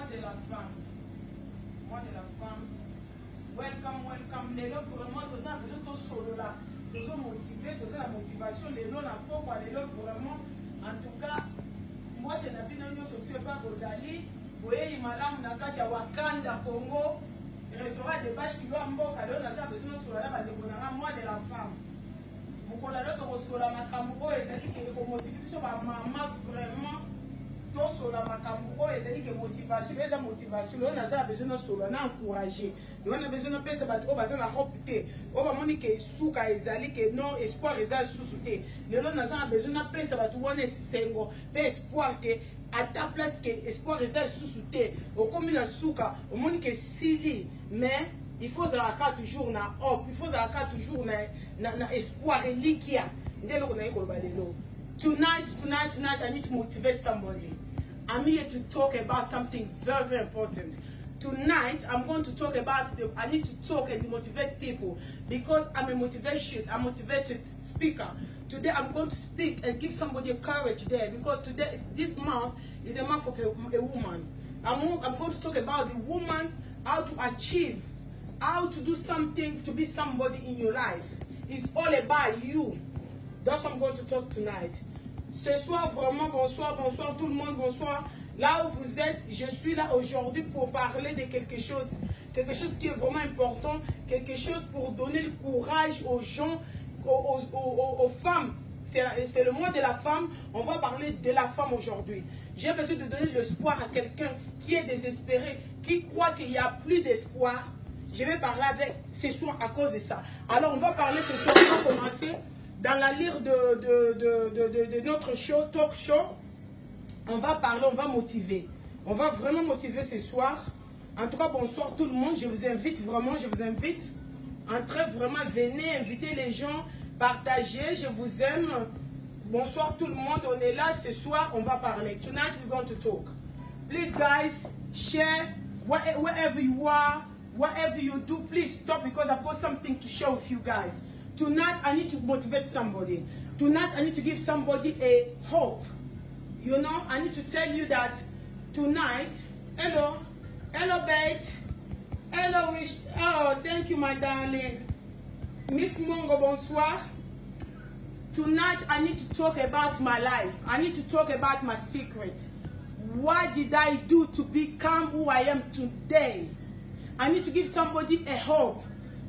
de la femme. Mois de la femme. Welcome, welcome. Les gens vraiment, tous ça, besoin de solo là. Tous sont motivés, tous la motivation. Les gens n'ont pas les gens vraiment. En tout cas, moi de la vie, nous sommes pas Gozali. Vous voyez, madame, Nakati, Wakanda, Congo. Restaurant des vaches qui vont en bas. Alors, on a besoin de solo là. Mois de la femme. Vous connaissez le solo là, ma camouko, et c'est-à-dire que les motivations, ma maman vraiment. Sur la makambo et que motivation les motivation on a besoin de solo na encourager on a besoin de pesa bato baza na hope te o ba moni ke suka ezali ke non espoir ezali susute lelo na besoin de pesa bato wana sengo pe espoir ke à ta place que espoir ezali susute o komi na suka o moni ke sili mais il faut avoir toujours na hope il faut avoir toujours na espoir elikia ndelo ko na ikoloba lelo. Tonight, I need to motivate somebody. I'm here to talk about something very, very important. Tonight, I'm going to talk about, I need to talk and motivate people because I'm a motivated speaker. Today, I'm going to speak and give somebody courage there because today, this month is a month of a woman. I'm going to talk about the woman, how to achieve, how to do something to be somebody in your life. It's all about you. That's what I'm going to talk tonight. Ce soir, vraiment, bonsoir tout le monde, bonsoir. Là où vous êtes, je suis là aujourd'hui pour parler de quelque chose qui est vraiment important, quelque chose pour donner le courage aux gens, aux femmes. C'est le mois de la femme, on va parler de la femme aujourd'hui. J'ai besoin de donner l'espoir à quelqu'un qui est désespéré, qui croit qu'il n'y a plus d'espoir. Je vais parler avec ce soir à cause de ça. Alors, on va parler ce soir, on va commencer. Dans la lire de notre show, talk show, on va parler, on va motiver. On va vraiment motiver ce soir. En tout cas, bonsoir tout le monde. Je vous invite vraiment, Entrez vraiment, venez inviter les gens, partagez, je vous aime. Bonsoir tout le monde, on est là ce soir, on va parler. Tonight we're going to talk. Please guys, share wherever you are, whatever you do, please stop because I've got something to share with you guys. Tonight, I need to motivate somebody. Tonight, I need to give somebody a hope. You know, I need to tell you that tonight, hello, babe. Hello, wish. Oh, thank you, my darling. Miss Mongo, bonsoir. Tonight, I need to talk about my life. I need to talk about my secret. What did I do to become who I am today? I need to give somebody a hope.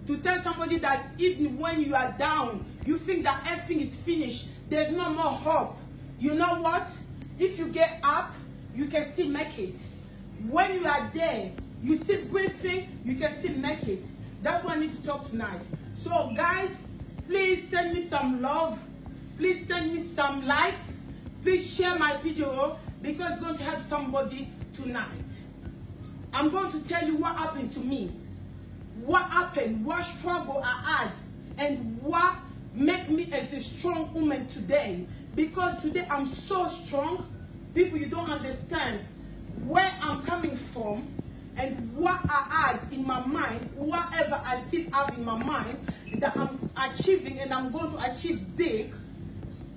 To tell somebody that even when you are down, you think that everything is finished, there's no more hope. You know what? If you get up, you can still make it. When you are there, you still breathing, you can still make it. That's what I need to talk tonight. So guys, please send me some love. Please send me some likes. Please share my video because it's going to help somebody tonight. I'm going to tell you what happened to me. What happened, what struggle I had, and what made me as a strong woman today. Because today I'm so strong, people, you don't understand where I'm coming from and what I had in my mind, whatever I still have in my mind that I'm achieving and I'm going to achieve big.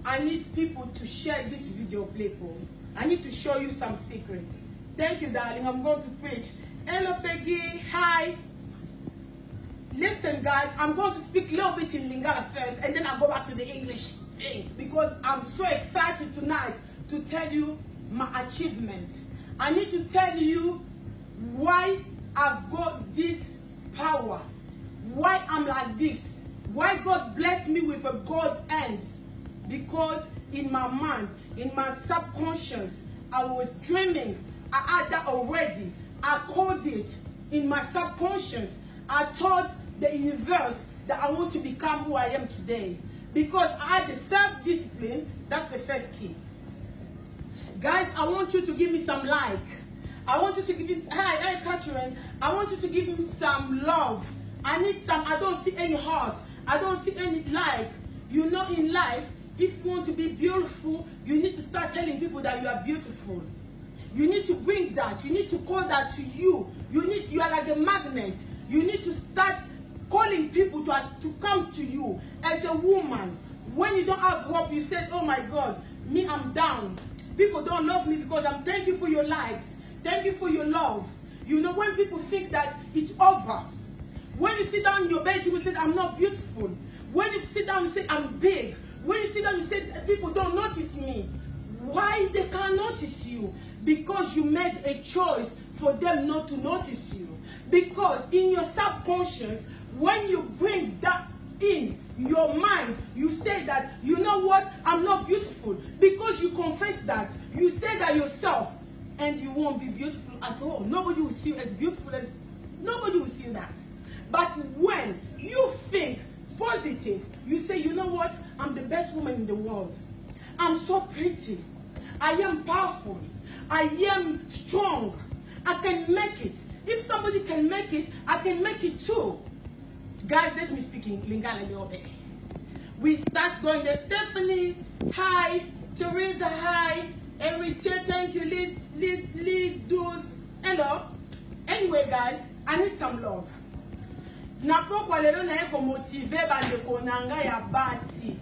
I need people to share this video, people. I need to show you some secrets. Thank you, darling. I'm going to preach. Hello, Peggy. Hi. Listen, guys, I'm going to speak a little bit in Lingala first, and then I'll go back to the English thing, because I'm so excited tonight to tell you my achievement. I need to tell you why I've got this power, why I'm like this, why God blessed me with a God hands, because in my mind, in my subconscious, I was dreaming. I had that already. I called it in my subconscious. I thought the universe that I want to become who I am today. Because I had the self-discipline, that's the first key. Guys, I want you to give me some like. I want you to give me, hi, Catherine. I want you to give me some love. I need some, I don't see any heart. I don't see any like. You know, in life, if you want to be beautiful, you need to start telling people that you are beautiful. You need to bring that. You need to call that to you. You are like a magnet. You need to start calling people to come to you as a woman. When you don't have hope, you say, oh my God, me, I'm down. People don't love me because I'm thank you for your likes. Thank you for your love. You know, when people think that it's over, when you sit down in your bed, you will say, I'm not beautiful. When you sit down, you say, I'm big. When you sit down, you say, people don't notice me. Why they can't notice you? Because you made a choice for them not to notice you. Because in your subconscious, when you bring that in your mind, you say that, you know what, I'm not beautiful. Because you confess that, you say that yourself, and you won't be beautiful at all. Nobody will see you as beautiful as, nobody will see that. But when you think positive, you say, you know what, I'm the best woman in the world. I'm so pretty. I am powerful. I am strong. I can make it. If somebody can make it, I can make it too. Guys, let me speak in Lingala a little bit. We start going there. Stephanie, hi. Teresa, hi. Enrique, thank you. Lead those. Hello. Anyway, guys, I need some love. Napokwa lelo na yeko motive bandeko nanga ya basi.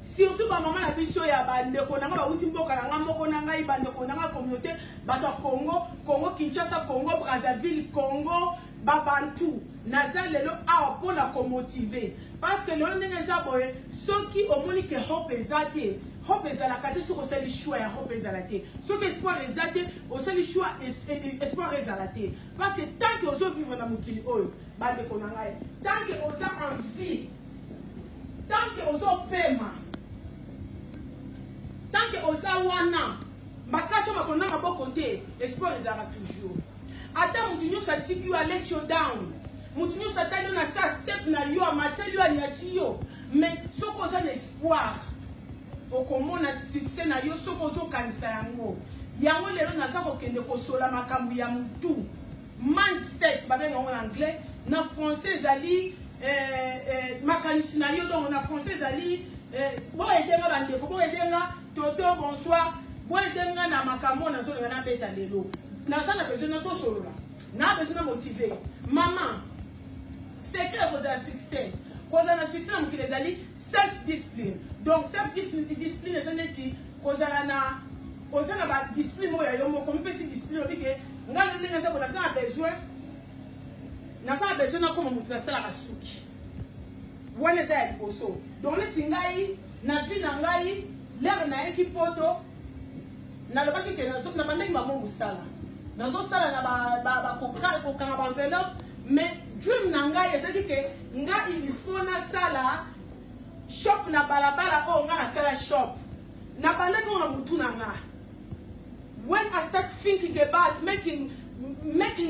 Surtout ba mama na biso ya bandeko nanga ba uti mboka nanga moko nanga ibandeko nanga communauté bato Congo Kinshasa, Congo Brazzaville, Congo Babantu. Naza lelo a pona ko motiver parce que lelo ndenge za boye soki omoni ke hope ezate. Hope ezalaka te soko sali choix ya hope ezalate. Soki espoir ezate, osali choix espoir ezalate. Parce que tant que ozo vivre na mukili oyo, bandeko na ngai, tant que oza en vie, tant que ozo pema, tant que oza wana, makacho makona maboko te, espoir ezalaka toujours. Ata mutu nyonso atiki yo let you down. Mutu nyonso atali yo na sa step na yo, amateli yo anyati yo. Mais soko oza na espoir, okomona succès na yo soko zo kanisa yango. Yango lelo naza kokende kosola makambu ya mutu. Mindset babenga en anglais, na français ezali makanisi na yo donc na français ezali bo edenga bandeko, bo edenga toto bonsoir, bo edenga na makambo na solo na beta lelo. Naza na besoin to solo na besoin motiver. Maman, secret pour la succès. Pour la succès on qui les ali self-discipline. Donc self-discipline est un outil cause na ba discipline mo ya yo mo comme pesi discipline on dit que ngana ndenge za bona ça besoin na comme mutu na sala kasuki. Wana za liboso. Donc le tingai na vie na ngai l'air na ekipoto na lobaki ke na so na bandeki mamu musala. Na zo sala na ba kokanga ba enveloppe mais dream na ngai ezali ke nga il faut na sala shop na balabala o nga na sala shop na bandeko na mutu na nga. When I start thinking about making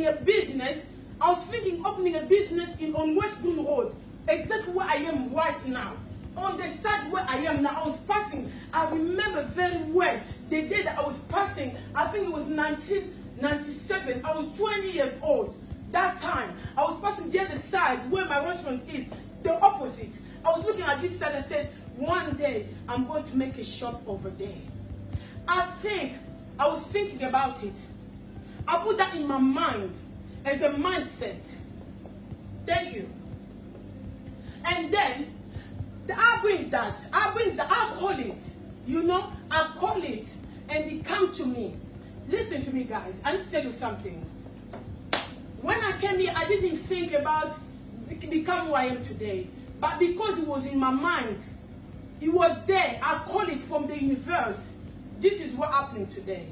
a business, I was thinking opening a business on West Boone Road, exactly where I am right now. On the side where I am now, I was passing. I remember very well the day that I was passing. I think it was 1997. I was 20 years old. That time, I was passing the other side where my restaurant is, the opposite. I was looking at this side and said, one day I'm going to make a shop over there. I was thinking about it. I put that in my mind as a mindset. Thank you. And then I call it, you know, I call it, and it come to me. Listen to me, guys. I need to tell you something. When I came here, I didn't think about becoming who I am today. But because it was in my mind, it was there. I call it from the universe. This is what happened today.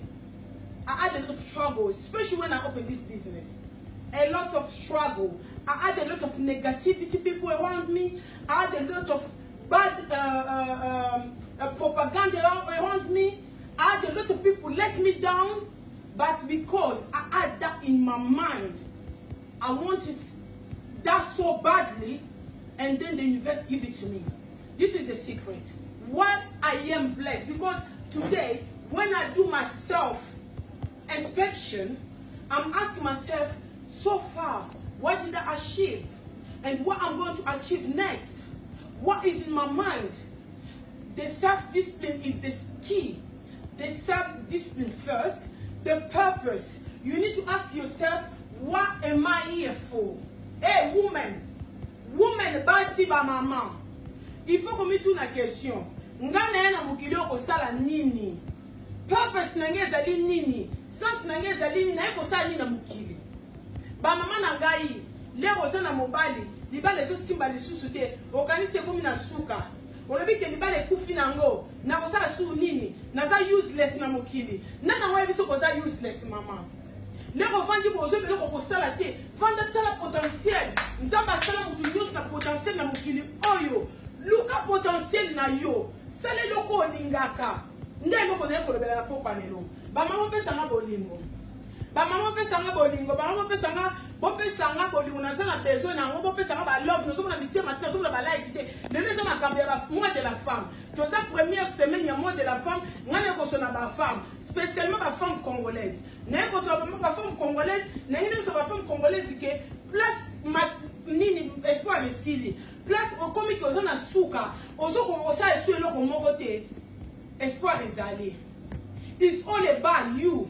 I had a lot of struggle, especially when I opened this business. A lot of struggle. I had a lot of negativity, people around me. I had a lot of bad propaganda around me. I had a lot of people let me down. But because I had that in my mind, I wanted that so badly, and then the universe give it to me. This is the secret. Why I am blessed. Because today, when I do my self-inspection, I'm asking myself, so far, what did I achieve? And what I'm going to achieve next? What is in my mind? The self-discipline is the key. The self-discipline first. The purpose. You need to ask yourself, what am I here for? Hey, woman, basi ba mama. Il faut que me tourne la question. Ngana na mukili ko sala nini? Purpose na ngeza li nini? Sans na ngeza lini na eko sa ni na mukili. Ba mama na ngai le rozana mobali libale zo simba lisusu te okanisi ekomi na suka. Olobi ke libale kufi nango na kosala su nini naza useless na mokili. Nana wa biso koza useless mama. Le revandi bozo belo ko kosala te. Vanda tala potentiel. Nzamba sala mutu nyos na potentiel na mokili oyo. Luka potentiel na yo. Sale loko olingaka. Nde loko na ko lobela na pokwa lelo. Ba mama pesa nga bolingo. Ba mama pesa nga bolingo. Ba mama pesa nga bolingo na sala besoin na ngo pesa nga ba love no so na mité matin so na ba like te. Le les ma cambier ba mois de la femme. Dans sa première semaine ya mois de la femme, ngane ko so na ba femme, spécialement ba femme congolaise. Na ko so ba femme congolaise, na ngine so ba femme congolaise ke place nini espoir mesili. Place au komi ki ozana suka, ozo ko osa esu eloko moko te. Espoir ezali. It's all about you.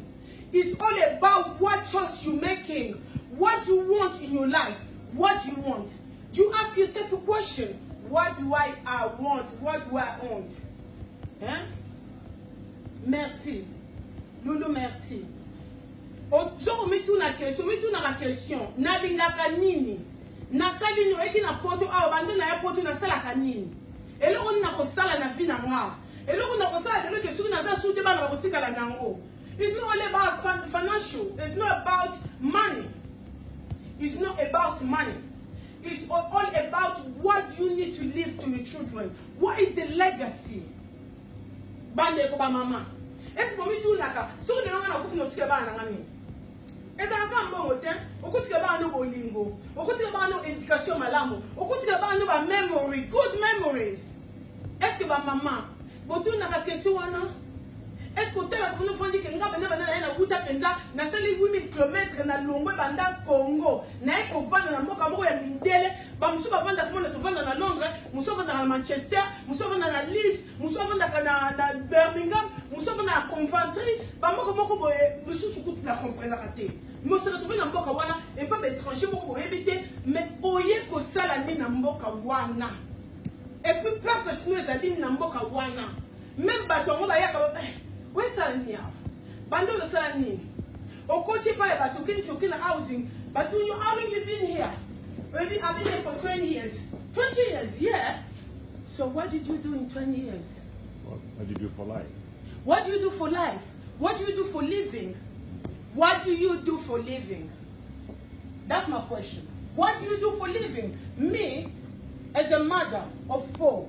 It's all about what choice you're making. What you want in your life. What you want. You ask yourself a question. What do I want? What do I want? Hein? Merci. Loulou, merci. Ozo mitu na question. Na lingaka nini? Na salini eki na poto awa bande na ya poto na sala kanini. Eloko na ko sala na vie na moi. Eloko na ko sala eloko ke na za sute bana ba kotika la nango. It's not all about financial. It's not about money. It's not about money. It's all about what you need to leave to your children. What is the legacy? Bande ko ba mama. Est-ce que tu naka? So de ngana ko fino tuke ba na ngani. Eza ka mbongo te. Okutika ba no bolingo. Okutika ba no éducation malamu. Okutika ba no ba memory, good memories. Est-ce que ba mama? Botu naka question wana? Est-ce que tu as pour nous dire que nous avons na buta penza na seli 8000 km na longwe banda Congo na eko vanda na mboka moko ya mindele ba musuba vanda kuma na tovanda na Londres musuba vanda na Manchester musuba vanda na Leeds musuba vanda na Birmingham musuba vanda na Coventry ba moko boye mususu kutu na comprendre raté mais se retrouver na mboka wana et pas étranger moko boye bité mais oye ko sala ni na mboka wana et puis peuple sino ezali na mboka wana même batongo ba yaka where's Salania? Bando the Salani. Okoti by Batukin housing. But do you how long you been here? Maybe I've been here for 20 years. 20 years, yeah. So what did you do in 20 years? What did you do for life? What do you do for life? What do you do for living? What do you do for living? That's my question. What do you do for living? Me, as a mother of 4,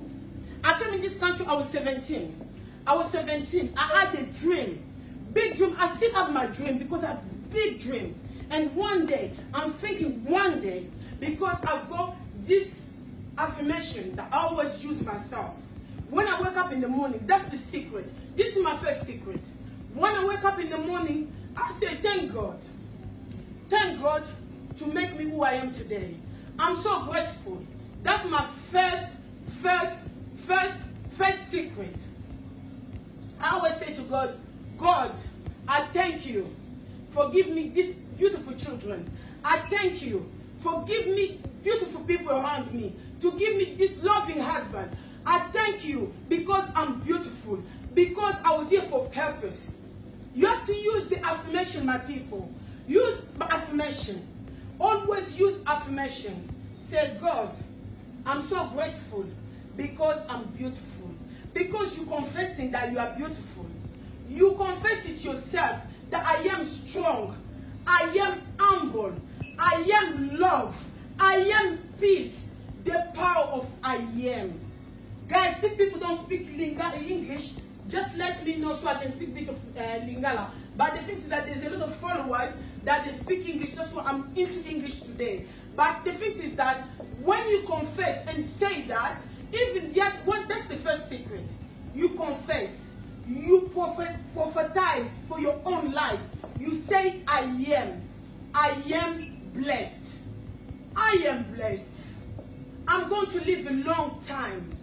I came in this country, I was 17. I was 17. I had a dream. Big dream. I still have my dream because I have a big dream. And one day, I'm thinking one day, because I've got this affirmation that I always use myself. When I wake up in the morning, that's the secret. This is my first secret. When I wake up in the morning, I say, thank God. Thank God to make me who I am today. I'm so grateful. That's my first secret. I always say to God, God, I thank you for giving me these beautiful children. I thank you for giving me beautiful people around me, to give me this loving husband. I thank you because I'm beautiful, because I was here for purpose. You have to use the affirmation, my people. Use affirmation. Always use affirmation. Say, God, I'm so grateful because I'm beautiful. Because you're confessing that you are beautiful. You confess it yourself that I am strong. I am humble. I am love. I am peace. The power of I am. Guys, if people don't speak English, just let me know so I can speak a bit of Lingala. But the thing is that there's a lot of followers that they speak English. That's why I'm into English today. But the thing is that when you confess and say that, even yet, that's the first secret. You confess. You prophesize for your own life. You say, I am. I am blessed. I am blessed. I'm going to live a long time.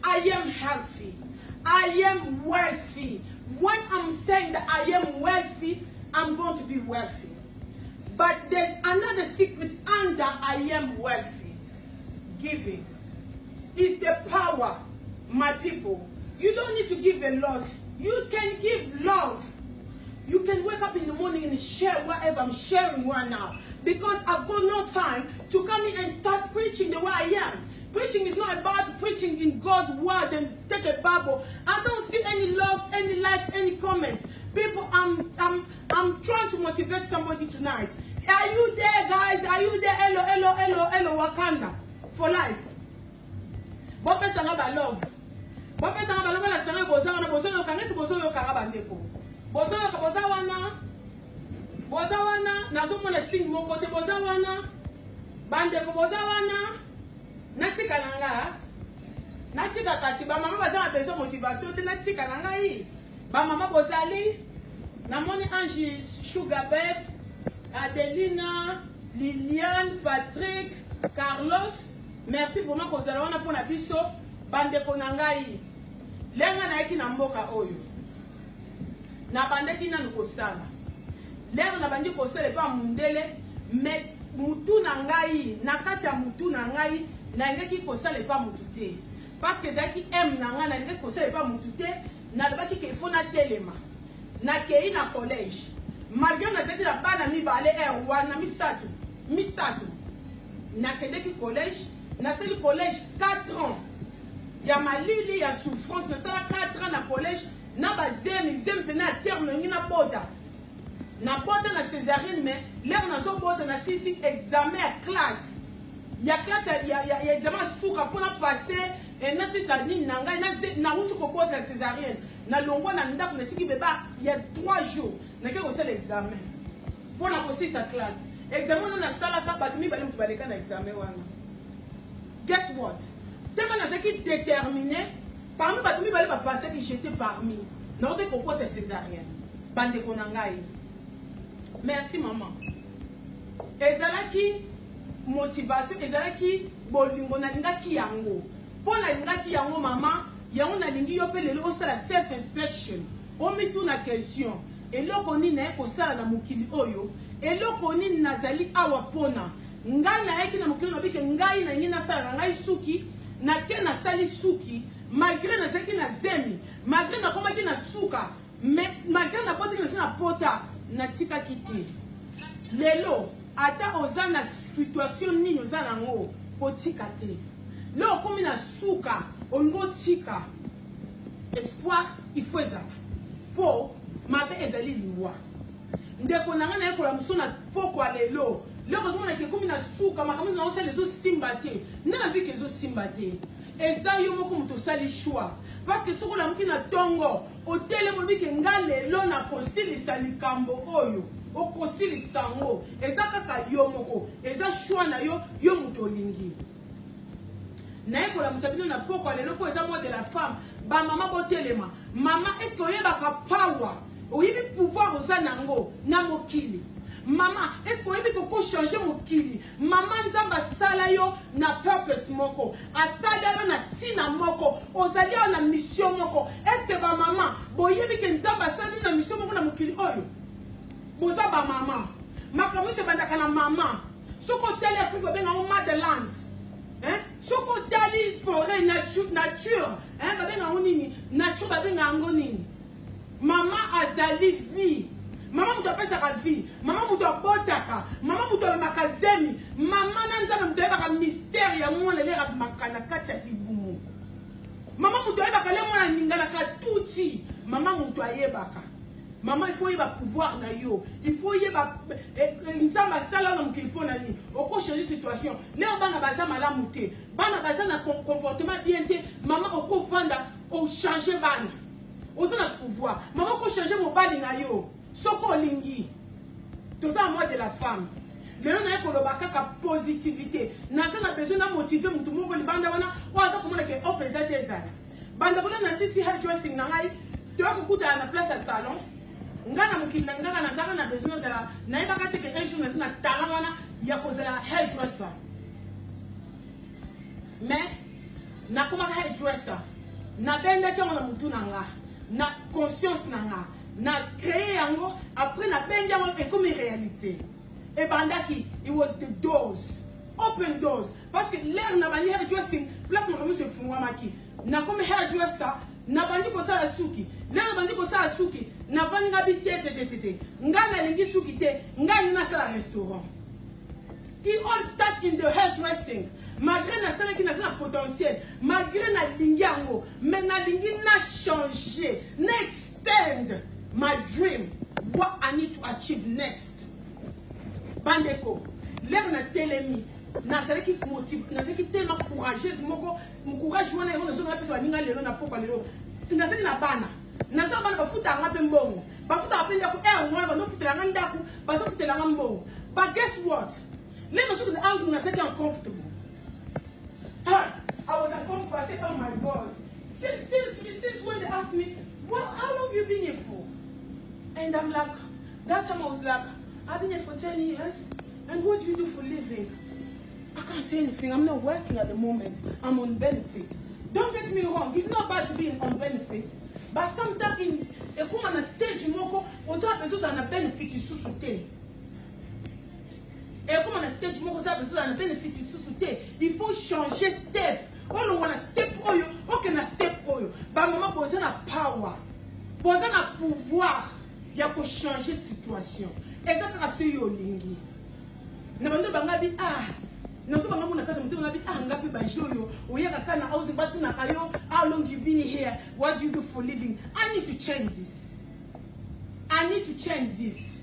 I am healthy. I am wealthy. When I'm saying that I am wealthy, I'm going to be wealthy. But there's another secret under I am wealthy. Giving. Is the power, my people. You don't need to give a lot. You can give love. You can wake up in the morning and share whatever I'm sharing right now. Because I've got no time to come in and start preaching the way I am. Preaching is not about preaching in God's word and take a Bible. I don't see any love, any like, any comment. People, I'm trying to motivate somebody tonight. Are you there, guys? Are you there? Hello, Wakanda. For life. What person about love? What person about love? Like Sanga Bozawana, Bozawana, Kangesi Bozoyo Karabandeko. Bozawana, Nazomona sing Mokote Bozawana, Bandeko Bozawana, Natika Nanga, Natika Kasiba, Mama Bazana Beso Motivation, Natika Nanga, Mama Bozali, Namoni Angie, Sugar Babes, Adelina, Liliane, Patrick, Carlos, merci pour moi pour la biso, Bandeko Nangai, Lenga Naiki Namboka Oyo, Nabandeki Nanukosala, Lenga Nabandi Kosele pa Mundele, mais Mutu Nangai, Nakatia Mutu Nangai, Nangeki Kosale pa Mutute, parce que Zaki aime Nanga, Nangeki Kosale pa Mutute, Nalbaki qu'il faut na telema, na kei na collège. Malgré na zaki la bana mi balé wana misato. Na kendeki collège, na seli collège 4 ans. Ya malili ya souffrance na sala 4 ans na collège, na bazemi pena terme ni na boda. Na boda na césarienne mais l'air na so boda na sisi examen à classe. Ya classe ya examen souka pour na passer et na sisa ni nanga na utu koko na césarienne. Na longwa na ndako na tiki beba il y a 3 jours. Na ke ko sel examen. Pour na ko sa classe. Examen na sala ka batumi bali mutu baleka na examen wana. Guess what? Tellement na zaki déterminé parmi batumi bali ba passer qui j'étais parmi. Na ote koko de césarienne. Bande ko nangai. Merci maman. Ezalaki motivation, ezalaki bolingo na lingaki yango. Pona lingaki yango mama, yango na lingi yo pe lelo osala self inspection. Omi tu na question. Eloko nini na ko sala na mukili oyo? Eloko nini nazali awa pona? Ngai na yeki na mukili no bike ngai na nyina sala ngai suki, na ke na sali suki, malgré na zeki na zemi, malgré na komaki na suka, malgré na pota ki na pota, na tika kiti. Lelo ata ozana situation nini ozana ngo potika te. Lelo komi na suka, ongo tika. Espoir il faut ça. Po mabe ezali liwa. Ndeko nanga na ekola musona poko alelo. Lelo kozona ke komi na suka makambo na osala zo simbate. Na biki zo simbate. Eza yo moko muto sali choix. Parce que soko la muki na tongo, otele mo biki ngalelo na kosilisa likambo oyo. Okosilisa ngo. Eza kaka yo moko. Eza choix na yo muto lingi. Na ekola musabino na poko alelo po eza moi de la femme. Ba maman botelema. Maman est-ce que oyeba power? Oyebi pouvoir ozanango na mokili. Maman, est-ce que oyebi ko changer mokili? Maman nzamba sala yo na purpose moko. Asala yo na tina moko. Ozali yo na mission moko. Est-ce que ba maman boyebi ke nzamba sala na mission moko na mokili oyo? Boza ba maman. Makamu se bandaka na maman. Soko tele Afrique benga o motherland. Hein? Soko tali forêt nature. Hein? Babenga nini? Nature babenga ngo nini? Maman azali vie. Maman muto pesa ka vie. Maman muto botaka. Maman muto makazemi. Maman nanza muto eba mystère ya mwana lera makana kati ya libumu. Maman muto eba ka le mwana ningala ka tuti. Maman muto ayebaka. Maman il faut y avoir pouvoir na yo. Il faut y avoir nzamba sala na mukilipo na ni. Oko changer situation. Leo bana baza malamu te. Bana baza na comportement bien te. Maman oko vanda o changer bana. Oza na pouvoir. Maman oko changer mobali na yo. Soko lingi. Tout ça moi de la femme. Lelo na yeko lobaka ka positivité. Na ça na besoin na motiver mutu moko ni banda wana. Waza komona ke opeza desana. Banda bona na sisi hairdressing na ngai. Tu vas kukuta na place à salon. Ngana mukina ngana na zaka na besoin de la na iba ka teke un jour na talent wana ya kozela hairdresser. Mais na kuma hairdresser. Na benda ke na mutu na nga. Na conscience na nga. Na créer yango après na benda yango et comme réalité. Et bandaki it was the doors. Open doors parce que l'air na bani hairdressing place mo se fungwa maki. Na comme hairdresser na bandi ko sala suki Là bandi ko sa suki na vani ngabi te ngana lingi suki te ngani na sala restaurant. It all start in the hairdressing. Malgré na sala qui na sala potentiel, malgré na lingi yango, mais na lingi na changer, na extend my dream, what I need to achieve next. Bandeko, l'air na telemi, na sala qui motive, na sala qui tellement courageuse, mon courage wana yon na sala pesa ninga lelo na poko lelo. Na sala na bana. Nasa bana bafuta ngape mbongo bafuta apenda ku ngwana bano futela ngandaku bazo futela ngambongo. But guess what, let me show you the house na say uncomfortable. I was uncomfortable. I said, oh my God, since when they asked me, well, how long have you been here for? And I'm like, that time I was like, I've been here for 10 years, and what do you do for living? I can't say anything. I'm not working at the moment. I'm on benefit. Don't get me wrong, it's not bad to be on benefit. But sometimes in a common stage, moko, oza besoin d'un benefit sous-souté. Et comme on a stage, oza besoin d'un benefit sous-souté. Il faut changer step. Oh, on a step oyo, ok na step oyo. Bah maman pose na power, pose na pouvoir. Il y a pour changer situation. Exactement ce yo lingi. Na bando bangabi naso bangamu na kaza mtu ngabi ngapi bajoyo oyeka kana house batu na kayo. How long you been here? What do you do for living? I need to change this. I need to change this.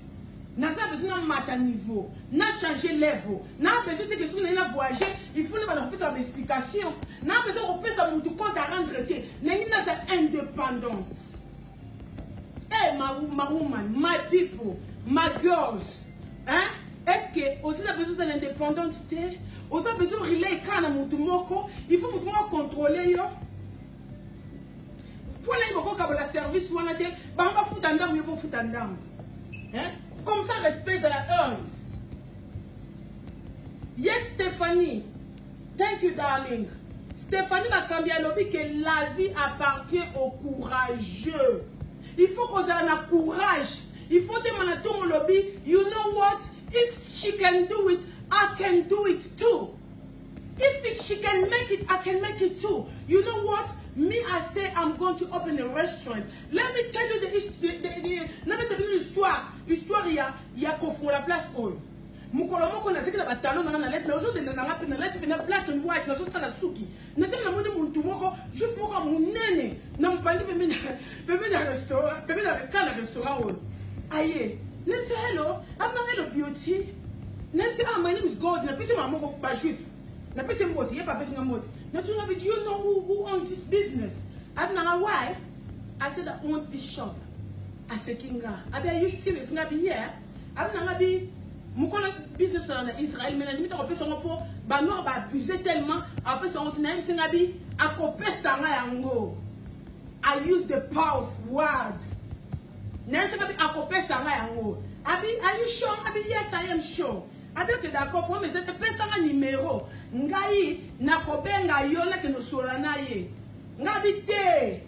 Na ça besoin de mata niveau, na changer level. Na besoin de que si on a voyagé, il faut ne pas faire sa explication. Na besoin de faire mon compte à rendre té. Na sa indépendante. Hey my woman, my people, my girls. Hein? Est-ce que aussi la besoin de l'indépendance té? Aussi besoin de relais kana mutu moko, il faut mutu moko contrôler yo. Pour les beaucoup kabala service wana té, ba nga futa ndam yo bon futa ndam. Hein? Comme ça respect de la earth. Yes Stéphanie. Thank you darling. Stéphanie m'a cambié à l'objet que la vie appartient aux courageux. Il faut qu'on ait un courage. Il faut demander à ton lobby, you know what? If she can do it, I can do it too. If she can make it, I can make it too. You know what? Me, I say I'm going to open a restaurant. Let me tell you let me tell you l'histoire. Histoire, il y a confond la place oil. Mukolomoko na seki na batalo na lettre, na zo de na ngapi na lettre na black and white, na zo sala suki. Na teme na modi muntu moko, juste moko munene, na mpandi bebe na restaurant, bebe na kana restaurant oil. Aye, nem say hello, I'm not hello beauty. Nem say my name is God, na pese ma moko ba juif. Na pese mboti, ye pa pese ngamoti. Na tu do you know who owns this business? I don't know why. I said I own this shop. I said Kinga. Are you serious? Ngabi here. I don't know ngabi. Mukola business en Israël, mais la limite on peut s'en pour bah non bah abuser tellement après son naïm singabi à couper ça yango. I use the power of word. Naïm singabi à couper ça yango. Abi, are you sure? Abi, yes I am sure. Abi que d'accord pour mais c'était pas ça numéro. Ngai na kobenga yo na que no solana ye. Ngabi te.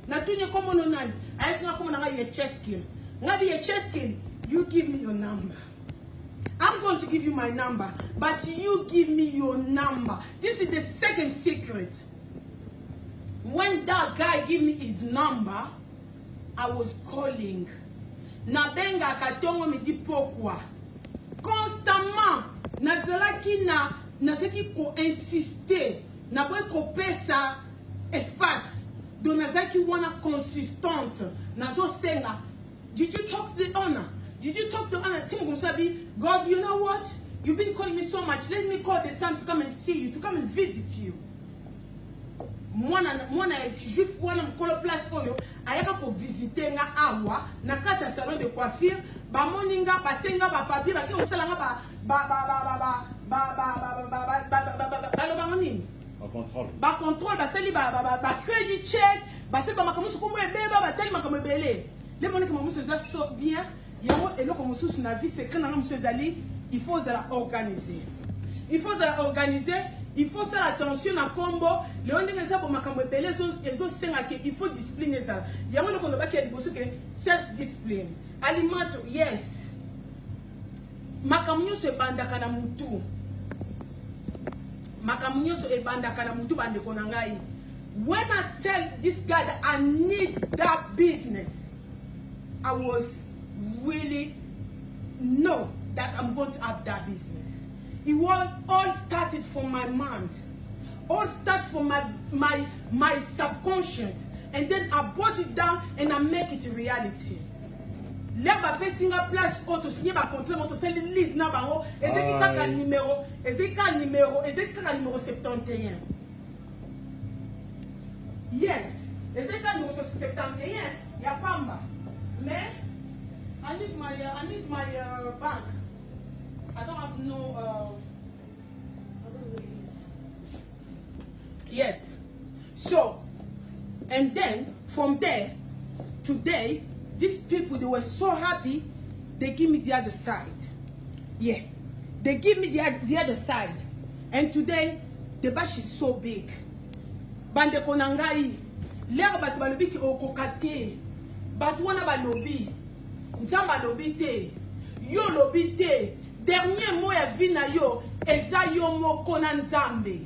Na tunye comme no nan. Ai singa comme na ye cheskin. Ngabi ye cheskin. You give me your number. I'm going to give you my number, but you give me your number. This is the second secret. When that guy gave me his number, I was calling. Nabenga katongo me di pourquoi. Constamment, nazalaki na seki ko insister, na boy ko pesa espace. Donc nazalaki wana consistante. Nazo senga. Did you talk to the owner? Did you talk to Anna Tim God, you know what? You've been calling me so much. Let me call the son to come and see you, to come and visit you. Mwana juif wana mkolo place oyo ayaka ko visiter nga awa na kata salon de coiffure ba moninga ba senga ba papier ba ki osala nga ba contrôle ba sali ba credit check ba se ba makamusu ko mbeba ba tellement comme belé les monika mamusu za so bien. Et là, comme sous la vie secret, il faut la organiser. Il faut la organiser. Il faut faire attention à combo. Les gens qui ont il faut discipliner ça. Il y a un autre qui a dit self-discipline. Alimente, yes. Makamunyo se banda kana mutu. Makamunyo se banda kana mutu bande konangai. When I tell this guy that I need that business, I was really know that I'm going to have that business. It was all started from my mind, all started from my subconscious, and then I brought it down and I make it a reality. Là ba pesinga place auto signer ba contrat auto c'est liste na bango ezeka numéro 71. Yes, ezeka numéro 71 ya pamba. Mais I need my bank. I don't have no I don't know what it is. Yes. So, and then from there, today, these people, they were so happy, they give me the other side. Yeah. They give me the other side. And today, the bash is so big. Bande konangai. Lero batu balobi ki okokate. Batu wana balobi. Nzamba lobi te. Yo lobi te. Dernier mot ya vie na yo, eza yo moko na nzambe.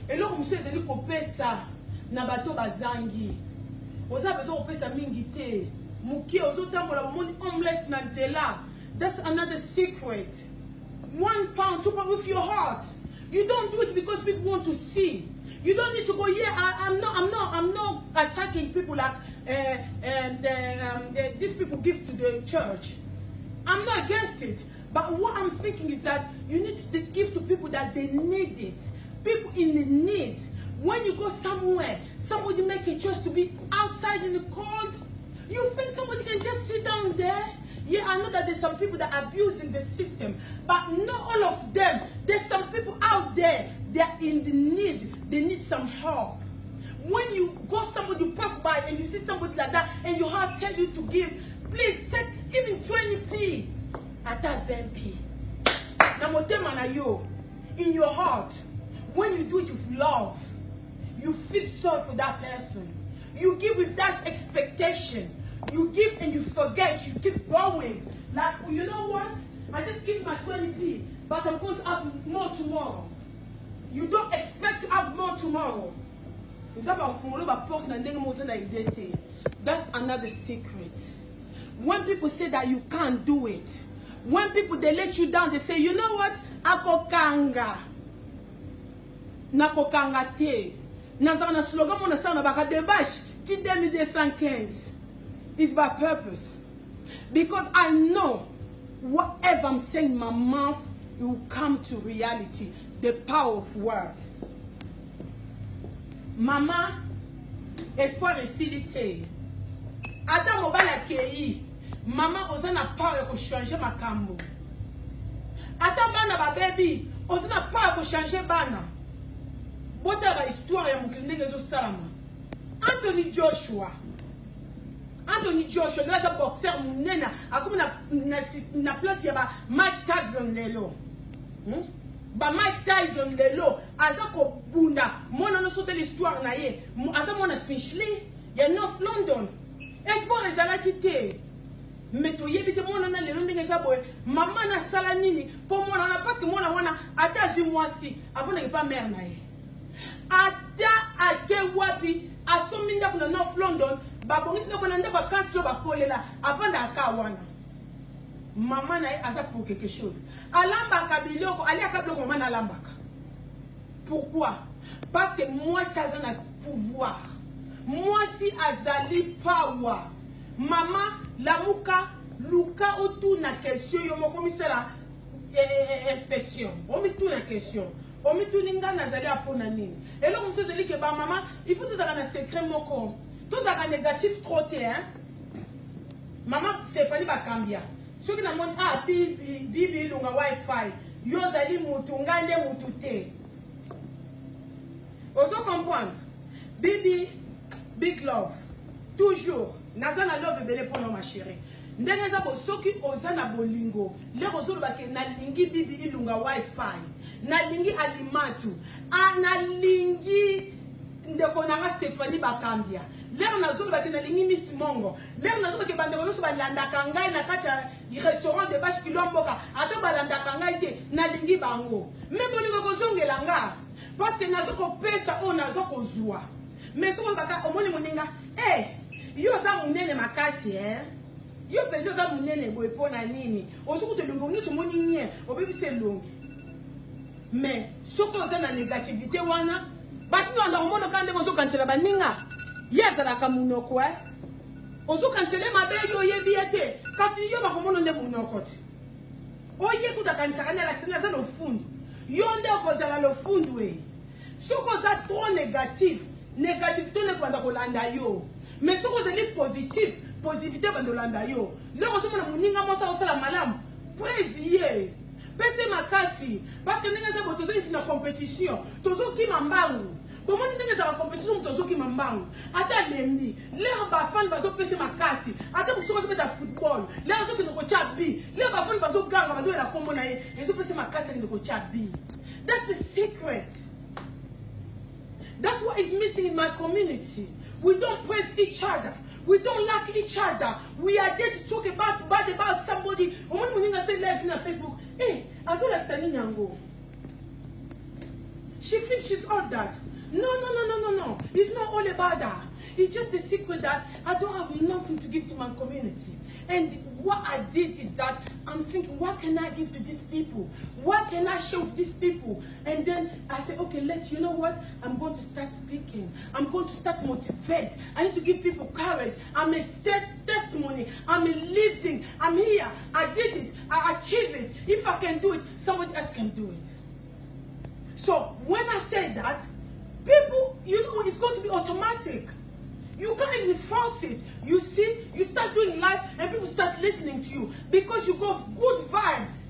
Eloko musu ezeli kopesa na bato bazangi. Oza bezo kopesa mingi te. Muki ozo tambola moni homeless na nzela. That's another secret. 1 pound, 2 pounds with your heart. You don't do it because people want to see. You don't need to go, yeah, I'm not attacking people like these people give to the church. I'm not against it. But what I'm thinking is that you need to give to people that they need it. People in the need. When you go somewhere, somebody make a choice to be outside in the cold, you think somebody can just sit down there? Yeah, I know that there's some people that are abusing the system, but not all of them. There's some people out there, they're in the need. They need some help. When you go somebody, you pass by and you see somebody like that and your heart tells you to give, please take even 20p. At that 20p. In your heart, when you do it with love, you feel sorry for that person. You give with that expectation. You give and you forget. You keep going. Like, you know what? I just give my 20p, but I'm going to have more tomorrow. You don't expect to have more tomorrow. That's another secret. When people say that you can't do it, when people they let you down, they say, you know what? Akokanga. Nakokanga te. Nazana slogan mon asana baka debash. Ti 2215. It's by purpose. Because I know whatever I'm saying in my mouth, it will come to reality. The power of word. Mama, espoir esilité. Ata mobala kei. Mama ozana power ko changer makambo. Ata bana ba baby, ozana power ko changer bana. Bota ba histoire ya mukindenge zo salama. Anthony Joshua, grâce à boxer munena, akumi na place ya ba Mike Tyson lelo. Ba Mike Tyson lelo, aza ko bunda, mona no sauter l'histoire na ye. Aza mona Finchley, ya North London. Espoir ezalaki te. Mais tu yebite mona na lelo ndenge za boye. Maman na sala nini pour mona na parce que mona wana ata zi mwasi, avant na pas mère na ye. Ata ate wapi asominda kuna North London, babongisi na kuna ndeba kanslo bakolela avant na akawana. Maman na ye aza pour quelque chose. Alamba kabiloko, ali akabiloko maman alambaka. Pourquoi? Parce que moi ça a un pouvoir. Moi si azali power. Maman lamuka luka autour na question yo mo komisela inspection. On met tout la question. On met tout ninga nazali apona nini. Et là on se dit que ba maman, il faut tout ça na secret moko. Tout ça négatif trop te hein. Maman c'est fali ba kambia. Ceux qui na mon bibi lunga wifi. Yo zali mutu ngande mutu te. Oso comprendre. Bibi big love. Toujours. Nazana love belé pour ma chérie. Ndenge za bo soki ozana bolingo. Le rozolo bake na lingi bibi ilunga wifi. Na lingi alimatu. Na lingi ndeko nanga Stephanie Bakambia. Lero nazolo bake na lingi Miss Mongo. Lero nazolo bake bande kono so balanda kangai na kata restaurant de Bash Kilomboka. Ata balanda kangai te na lingi bango. Me bolingo kozongela nga. parce que nazo ko pesa o nazo ko zwa mais so kaka omoni moninga yo za munene makasi yo pendo za munene boy pona nini osuku te longo ngi tumoni nye obebi se longi mais soko za na négativité wana bati ndo omona kande ko so kansela baninga yezala ka munoko ozo kansele mabe yo yebi ete kasi yo bakomono nde munoko ti oye kuta kanisa kanya la kisina za no fundu yo nde okozala lo fundu soko za trop négatif négativité ne kwanda kolanda yo mais soko za li positif positivité bando landa yo loko somo na muninga mosa osala malamu présier pese makasi parce que ndenge za botozo na compétition tozo ki mambangu bomoni ndenge za compétition tozo ki mambangu ata lembi lero ba fan bazo pese makasi ata musoko beta football lero zo kinoko chabi lero ba fan bazo ganga bazo la kombo na ye ezo pese makasi kinoko chabi. That's the secret. That's what is missing in my community. We don't praise each other. We don't like each other. We are there to talk bad about somebody. When we say live on Facebook, hey, I don't like Sani Nyango. She thinks she's all that. No. It's not all about that. It's just the secret that I don't have nothing to give to my community. And what I did is that I'm thinking, what can I give to these people? What can I show to these people? And then I say, okay, you know what? I'm going to start speaking. I'm going to start motivate. I need to give people courage. I'm a testimony. I'm a living. I'm here. I did it. I achieved it. If I can do it, somebody else can do it. So when I say that, people, you know, it's going to be automatic. You can't even force it. You see, you start doing live and people start listening to you because you got good vibes.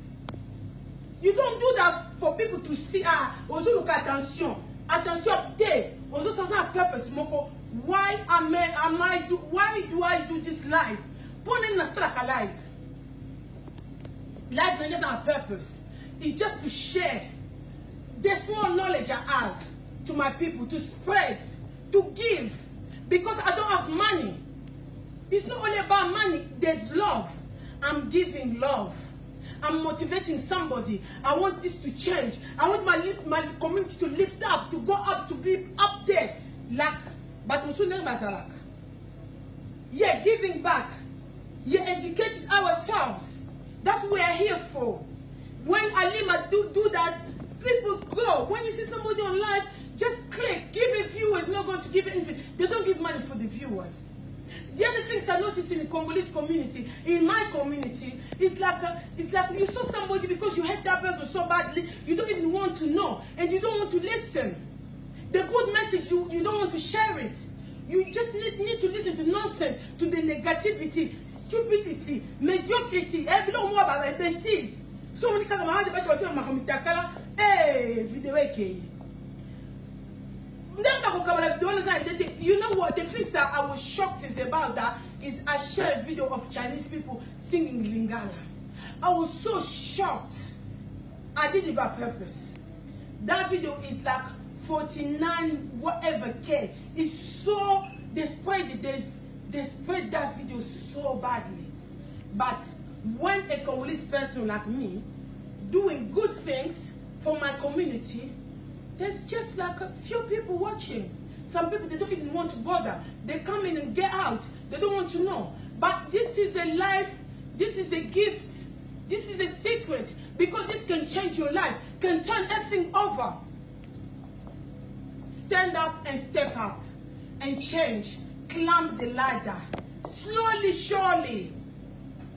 You don't do that for people to see, also look attention. Attention, also sans un purpose, why why do I do this live? Putting a like a live. Life is not a purpose. It's just to share the small knowledge I have to my people, to spread, to give. Because I don't have money. It's not only about money. There's love. I'm giving love. I'm motivating somebody. I want this to change. I want my community to lift up, to go up, to be up there. Like, but yeah, giving back. Yeah, educating ourselves. That's what we are here for. When Alima do that, people go. When you see somebody on live, just click. Give a viewer is not going to give anything. They don't give money for the viewers. The other things I noticed in the Congolese community, in my community, it's like you saw somebody because you hate that person so badly, you don't even want to know, and you don't want to listen. The good message, you don't want to share it. You just need to listen to nonsense, to the negativity, stupidity, mediocrity. Bêtise. So many kind of video. You know what? The things that I was shocked is about that is I shared a video of Chinese people singing Lingala. I was so shocked. I did it by purpose. That video is like 49 whatever K. It's so they spread that video so badly. But when a Congolese person like me doing good things for my community, there's just like a few people watching. Some people, they don't even want to bother. They come in and get out. They don't want to know. But this is a life. This is a gift. This is a secret. Because this can change your life. Can turn everything over. Stand up and step up. And change. Climb the ladder. Slowly, surely.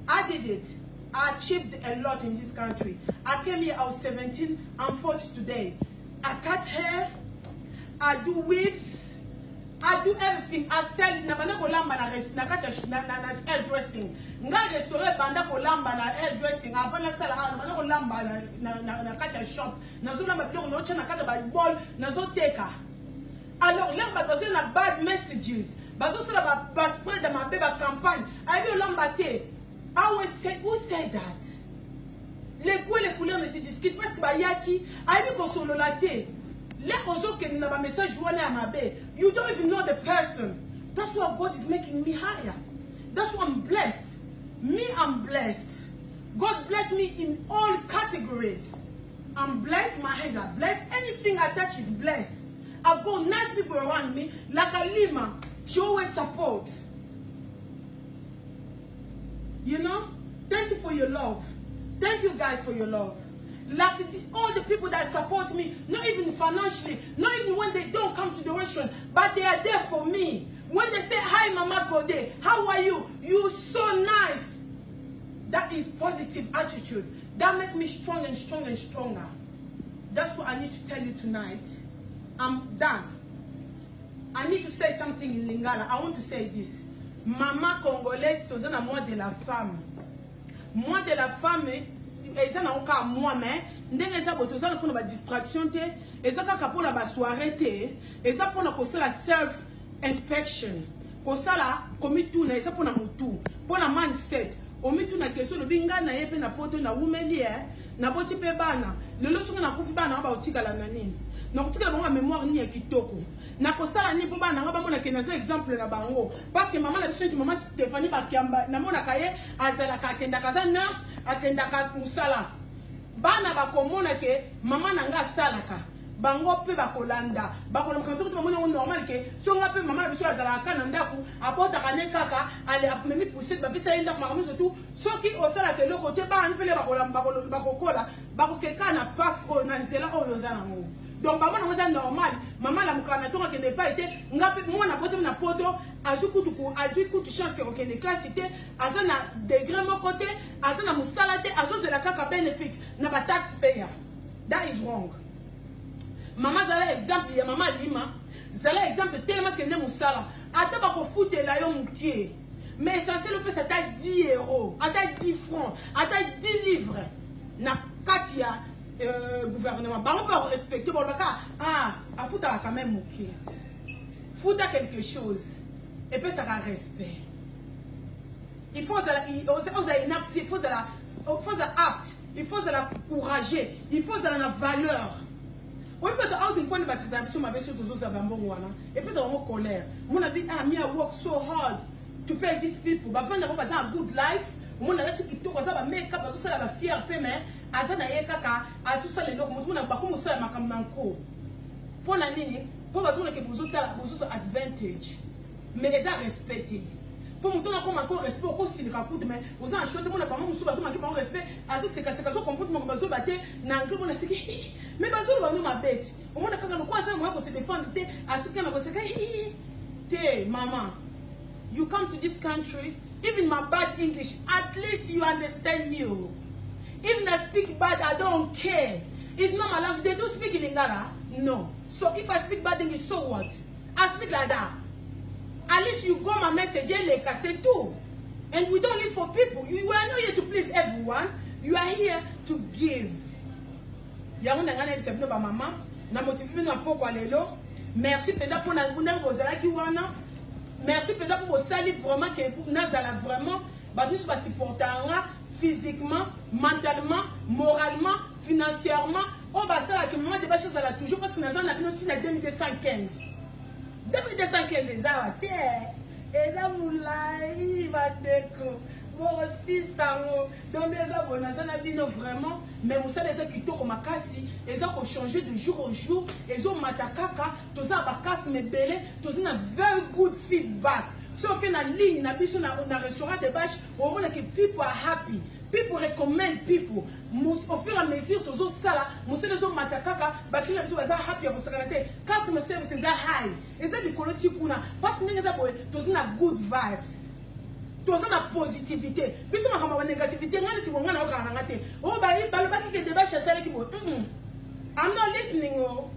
I did it. I achieved a lot in this country. I came here, I was 17. I'm 40 today. I cut hair, I do wigs, I do everything. I sell na banda kolamba na hairdressing. Nga restaurant banda kolamba na hairdressing. Avana sala banda kolamba na kata shop. Na zo lamba biloko na ocha na kata ball na zo teka. Alors là bazo na bad messages. Bazo sala ba spread ma beba campagne. I be lamba te. I always say, who said that? Les goûts et les couleurs ne se discutent parce que bayaki aïbi kosolo la té les ozo ke na ba message wana ya mabe. You don't even know the person. That's why God is making me higher. That's why I'm blessed. Me, I'm blessed. God bless me in all categories. I'm blessed, my hands are blessed. Anything I touch is blessed. I've got nice people around me. Like Alima, she always supports. You know? Thank you for your love. Thank you guys for your love. Like all the people that support me, not even financially, not even when they don't come to the restaurant, but they are there for me. When they say, hi Mama Gode, how are you? You're so nice. That is positive attitude. That makes me strong and strong and stronger. That's what I need to tell you tonight. I'm done. I need to say something in Lingala. I want to say this. Maman congolaise, tu es un moi de la femme. Moi de la femme, eza na oka moi mais ndenge eza boto eza na distraction te, eza kaka pona ba soirée te, eza pona ko sala self inspection. Ko sala komi tout na eza pona mutu, pona mindset. Omi tout na question le binga na yepe na poto na wumeli na boti pe bana. Le losunga na kufi bana ba otika la nani. Na kutika la mémoire ni ya kitoko. Na kosala ni po bana ngaba mona kenaza exemple na bango parce que maman la biso maman Stéphanie Bakiamba na mona kaye azala ka kenda kaza nurse atenda ka musala bana bakomona ke maman nanga salaka bango pe bakolanda bakola mkanto to mona normal ke songa pe maman la biso azala ka na ndaku apota kane kaka ale apmemi pousser ba bisa enda maman surtout soki osala ke le côté ba ni pe le bakokola bakokeka na paf o na nzela o yozana ngo. Donc maman c'est normal, maman la mukanato qui n'est pas été ngapi moi na poto na poto azukutu chance au Kenya classe était azana degré mon côté azana musalate azo la kaka benefit na ba taxpayer. That is wrong. Maman zala exemple ya maman Lima, zala exemple tellement que ne musala ata ba ko foutre la yo mukie. Mais essentiel peut ça ta 10 €, ata 10 francs, ata 10 livres na katia gouvernement bah on peut respecter bon à foutre quand même ok foutre quelque chose et puis ça a respect il faut il faut apte il faut la courager il faut la valeur on peut avoir une bonne bataille sur ma version de ça et puis ça va me colère mon avis me I work so hard to pay these people but when they have a good life mon a dit que ça va make up ça va fier peu mais azana yekaka asusa le loko mutuna bakumu sala makamnanko pona nini po bazona ke buzota advantage mais les a respecté po mutuna ko mako respect ko silika kutu mais oza a chote mona pamo musu bazoma ke mako respect asu seka so comportement ko bazo bate na ngwe mona siki mais bazo ba no mabete o mona kaka no kwa sa mo ko se défendre te asu ke na ko seka te mama you come to this country even my bad English at least you understand me. Even I speak bad, I don't care. It's not my language. They do speak in Lingala. No. So if I speak bad English, so what? I speak like that. At least you got my message, c'est tout. And we don't live for people. You are not here to please everyone. You are here to give. Merci peut-être pour merci peut-être pour ça vraiment que Nazala vraiment nous pas supporter physiquement, mentalement, moralement, financièrement. On va ça que moi des choses là toujours parce que nous avons notre 2215. 2215 c'est ça et là moulai va déco. Bon aussi ça donc les abonnés ça n'a bien vraiment mais vous savez ça qui tourne comme makasi et ça qu'on changer de jour au jour et ça matakaka tout ça va casse mes belé tout ça a very good feedback. So que na ligne na biso na restaurant de bâche au moment que people are happy people recommend people au fur et à mesure toujours ça là monsieur les hommes matakaka bakila biso baza happy pour sakalate customer service is high et ça du koloti kuna parce que ngenza boy tous na good vibes tous na positivité biso makamba ba négativité ngani ti ngana o kana ngate o ba yi balo bakike de bâche ça ki bo I'm not listening oh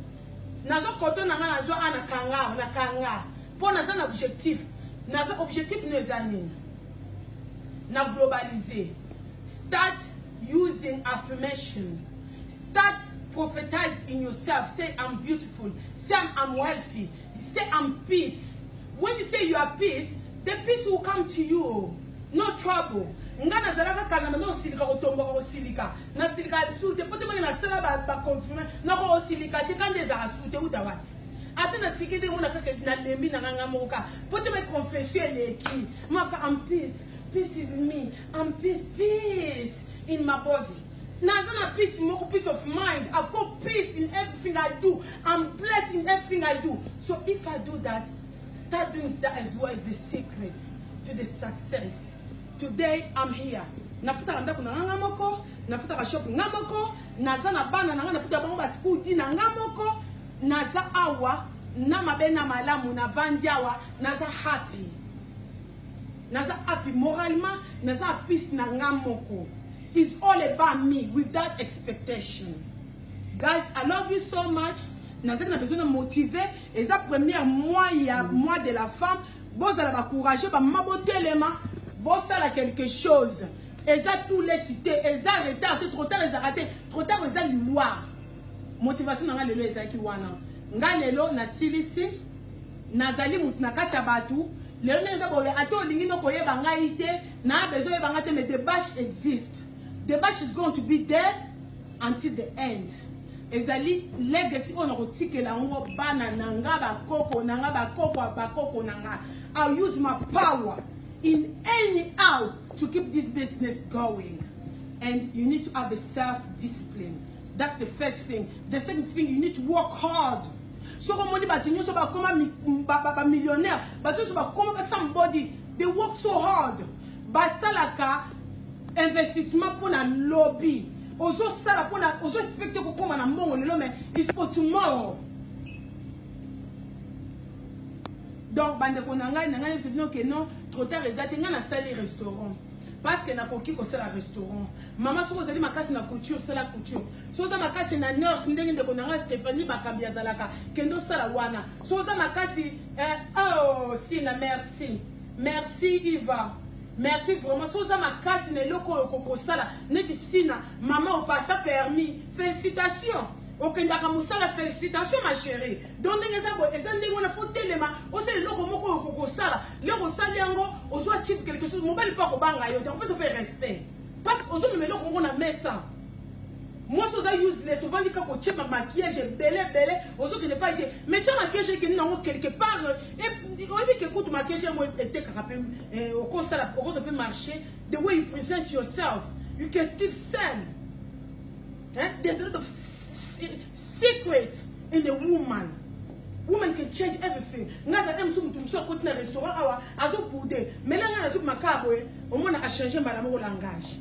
nazo koto na ngana zo ana kanga pour na ça na objectif. Notre objectif nous anime. Na globaliser. Start using affirmation. Start prophetizing in yourself. Say I'm beautiful. Say I'm wealthy. Say I'm peace. When you say you are peace, the peace will come to you. No trouble. Ngana zalaka kana no silika otomba ko silika. Na silika sute pote na sala ba confirmer na ko silika te kande za sute utawa. Atena sikide mona kaka na lembi na ngamoka pote me confession leki maka I'm peace is me I'm peace in my body Nazana peace, more peace of mind. I've got peace in everything I do. I'm blessed in everything I do. So if I do that, start doing that as well as the secret to the success. Today I'm here. Nafuta kanda kuna ngamoko, nafuta ka shop ngamoko, nazana bana nanga nafuta bango school di ngamoko, naza awa, na mabena malamu na vandiawa, naza happy. Naza happy moralement, naza peace na ngamoko. It's all about me with that expectation. Guys, I love you so much. Naza na besoin de motiver. Et ça premier mois de la femme, vous allez encourager, ba mabotelema, vous faire quelque chose. Et ça tout les tités, et ça retard, trop tard ils ont raté, trop tard ils ont loi. Motivation na lelo ezaki wana. Nga lelo na silisi, nazali mutu na kati ya batu. Lelo neza boye ato lingi no koyeba ngai te, na besoin yeba ngate mais the bash exist. The bash is going to be there until the end. Ezali legacy on rotike la ngo bana nanga ba koko nanga ba koko nanga. I'll use my power in any how to keep this business going. And you need to have the self-discipline. That's the first thing. The second thing, you need to work hard. So when money batinyo so ba koma millionaire, but so ba koma somebody, they work so hard. Ba salaka investissement pour la lobby. Ozo sala pour la ozo expecter ko koma na mbongo lelo mais it's for tomorrow. Donc bande ko nanga se dit que non, trop tard exact nga na salle restaurant. Parce que na koki ko sala restaurant. Maman so ozali makasi na couture, c'est la couture. So za makasi na nurse ndenge ndeko nanga Stéphanie bakambia zalaka kendo sala wana. So za makasi oh sina merci. Merci Iva. Merci vraiment. So za makasi na loko ko sala neti sina maman o passa permis. Félicitations. Okendaka musala félicitations ma chérie. Donc ndenge za bo ezande ngona faut telema. O se loko moko ko sala. Le ko sali yango ozo chip quelque chose mobile pas ko banga yo. On peut se faire respect. Parce que ozo me loko ngona mesa. Moi so za useless on va dire ko chip ma maquillage belé ozo qui n'est pas idée. Mais tu maquillage qui non quelque part et on dit que écoute maquillage moi était capable au constat au peut marcher the way you present yourself. You can still sell. There's a lot of secret in the woman. Woman can change everything. Ngaza em sum tum so côté na restaurant awa azo poude. Mais là na zo makabo au moins a changer madame au langage.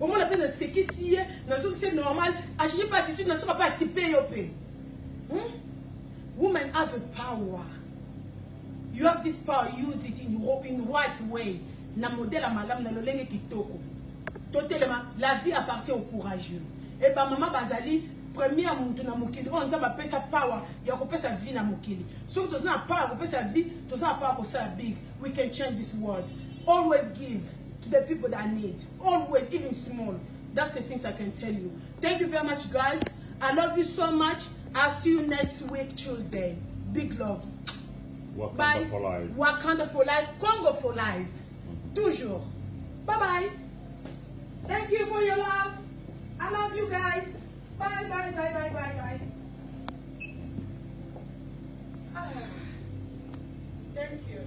Au moins la peine ce qui si na zo c'est normal, a changer pas attitude na so pas typer yopé. Women have a power. You have this power, use it in right way. Na modèle madame na lolenge kitoko. Totalement, la vie appartient aux courageux. Et ba maman bazali première mutu na mukili on nzamba pesa power ya ko pesa vie na mukili. So to na power ko pesa vie, to na power ko sa big. We can change this world. Always give to the people that need. Always, even small. That's the things I can tell you. Thank you very much, guys. I love you so much. I'll see you next week Tuesday. Big love. Wakanda Bye. For life. Wakanda for life. Congo for life. Toujours. Bye bye. Thank you for your love. I love you guys. Bye, bye, bye, bye, bye, bye. Thank you.